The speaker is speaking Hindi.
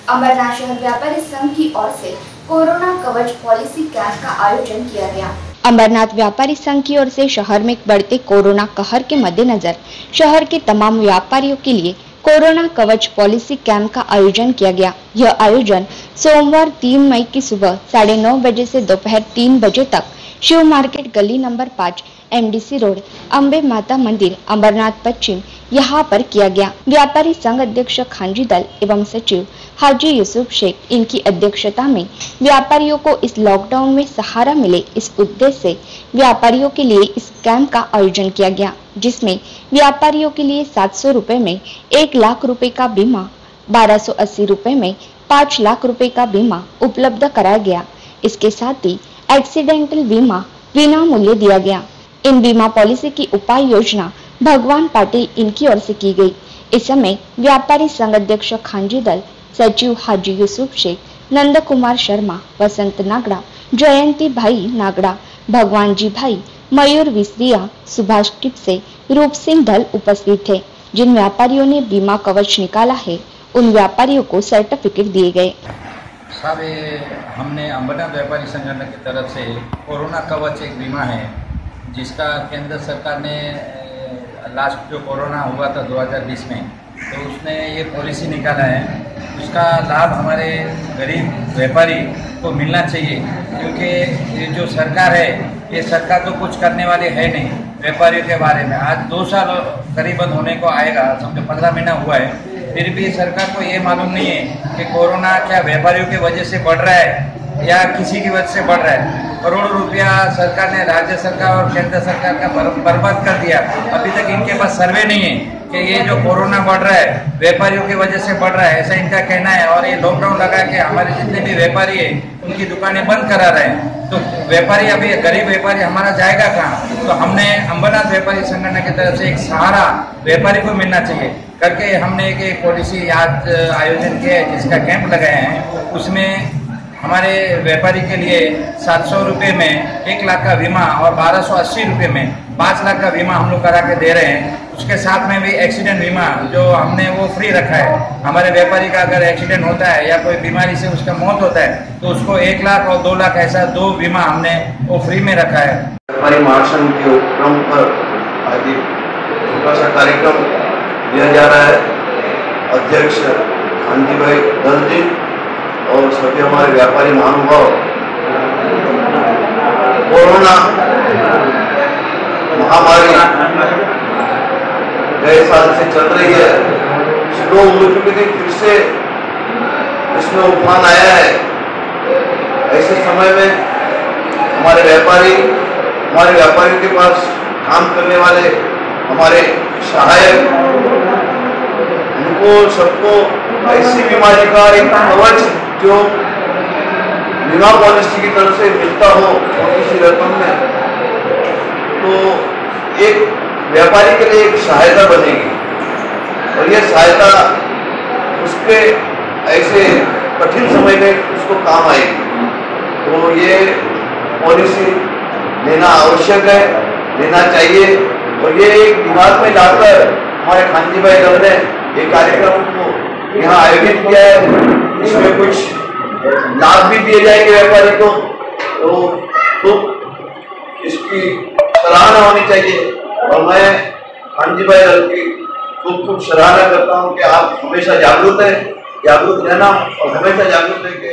अमरनाथ शहर व्यापारी संघ की ओर से कोरोना कवच पॉलिसी कैंप का आयोजन किया गया। अमरनाथ व्यापारी संघ की ओर से शहर में बढ़ते कोरोना कहर के मद्देनजर शहर के तमाम व्यापारियों के लिए कोरोना कवच पॉलिसी कैंप का आयोजन किया गया। यह आयोजन सोमवार 3 मई की सुबह 9:30 बजे से दोपहर 3 बजे तक शिव मार्केट गली नंबर 5 MDC रोड अम्बे माता मंदिर अमरनाथ पश्चिम यहाँ पर किया गया। व्यापारी संघ अध्यक्ष खांजी दल एवं सचिव हाजी यूसुफ शेख इनकी अध्यक्षता में व्यापारियों को इस लॉकडाउन में सहारा मिले इस उद्देश्य से व्यापारियों के लिए इस कैंप का आयोजन किया गया, जिसमें व्यापारियों के लिए 700 रुपए में 1 लाख रुपए का बीमा, 1280 रुपए में 5 लाख रुपए का बीमा उपलब्ध कराया गया। इसके साथ ही एक्सीडेंटल बीमा बिना मूल्य दिया गया। इन बीमा पॉलिसी की उपाय योजना भगवान पाटिल इनकी ओर से की गई। इस समय व्यापारी संघ अध्यक्ष खांजी दल, सचिव हाजी यूसुफ शेख, नंद कुमार शर्मा, वसंत नागड़ा, जयंती भाई नागड़ा, भगवान जी भाई, मयूर विसरिया, सुभाष टिपसे, रूप सिंह दल उपस्थित थे। जिन व्यापारियों ने बीमा कवच निकाला है उन व्यापारियों को सर्टिफिकेट दिए गए। साहब, हमने अमरनाथ व्यापारी संगठन की तरफ से कोरोना कवच एक बीमा है जिसका केंद्र सरकार ने लास्ट जो कोरोना हुआ था 2020 में, तो उसने ये पॉलिसी निकाला है। उसका लाभ हमारे गरीब व्यापारी को मिलना चाहिए, क्योंकि ये जो सरकार है ये सरकार तो कुछ करने वाली है नहीं व्यापारियों के बारे में। आज 2 साल करीबन होने को आएगा, समझो 15 महीना हुआ है, फिर भी सरकार को ये मालूम नहीं है कि कोरोना क्या व्यापारियों की वजह से बढ़ रहा है या किसी की वजह से बढ़ रहा है। करोड़ों रुपया सरकार ने राज्य सरकार और केंद्र सरकार का बर्बाद कर दिया। अभी तक इनके पास सर्वे नहीं है कि ये जो कोरोना बढ़ रहा है व्यापारियों की वजह से बढ़ रहा है, ऐसा इनका कहना है। और ये लॉकडाउन लगा के हमारे जितने भी व्यापारी है उनकी दुकानें बंद करा रहे हैं, तो व्यापारी अभी गरीब व्यापारी हमारा जाएगा कहाँ। तो हमने अमरनाथ व्यापारी संगठन की तरफ से एक सहारा व्यापारी को मिलना चाहिए करके हमने एक पॉलिसी आज आयोजन किया है, जिसका कैंप लगाए हैं। उसमें हमारे व्यापारी के लिए 700 रुपये में 1 लाख का बीमा और 1280 रुपये में 5 लाख का बीमा हम लोग करा के दे रहे हैं। उसके साथ में भी एक्सीडेंट बीमा जो हमने वो फ्री रखा है। हमारे व्यापारी का अगर एक्सीडेंट होता है या कोई बीमारी से उसका मौत होता है तो उसको 1 लाख और 2 लाख ऐसा 2 बीमा हमने वो फ्री में रखा है। व्यापारी महासंघ के उपक्रम पर आज छोटा सा कार्यक्रम दिया जा रहा है। अध्यक्ष खांजी भाई दल जी और सभी हमारे व्यापारी महानुभाव, कोरोना महामारी गए साल से चल रही है, स्लो मृत्यु की फिर से इसमें उफान आया है। ऐसे समय में हमारे व्यापारियों के पास काम करने वाले हमारे सहायक, उनको सबको ऐसी बीमारी का एक कवच जो बीमा पॉलिसी की तरफ से मिलता हो किसी रकम में, तो एक व्यापारी के लिए एक सहायता बनेगी और ये सहायता उसके ऐसे कठिन समय में उसको काम आएगी। तो ये पॉलिसी लेना आवश्यक है, लेना चाहिए। और ये एक दिमाग में लाकर हमारे खांजी भाई दल ने ये कार्यक्रम को यहाँ आयोजित किया है। इसमें कुछ लाभ भी दिए जाएंगे व्यापारी को, तो इसकी सराहना होनी चाहिए। और मैं खांजी भाई दल की खूब सराहना करता हूँ कि आप हमेशा जागरूक रहना और हमेशा जागरूक रह के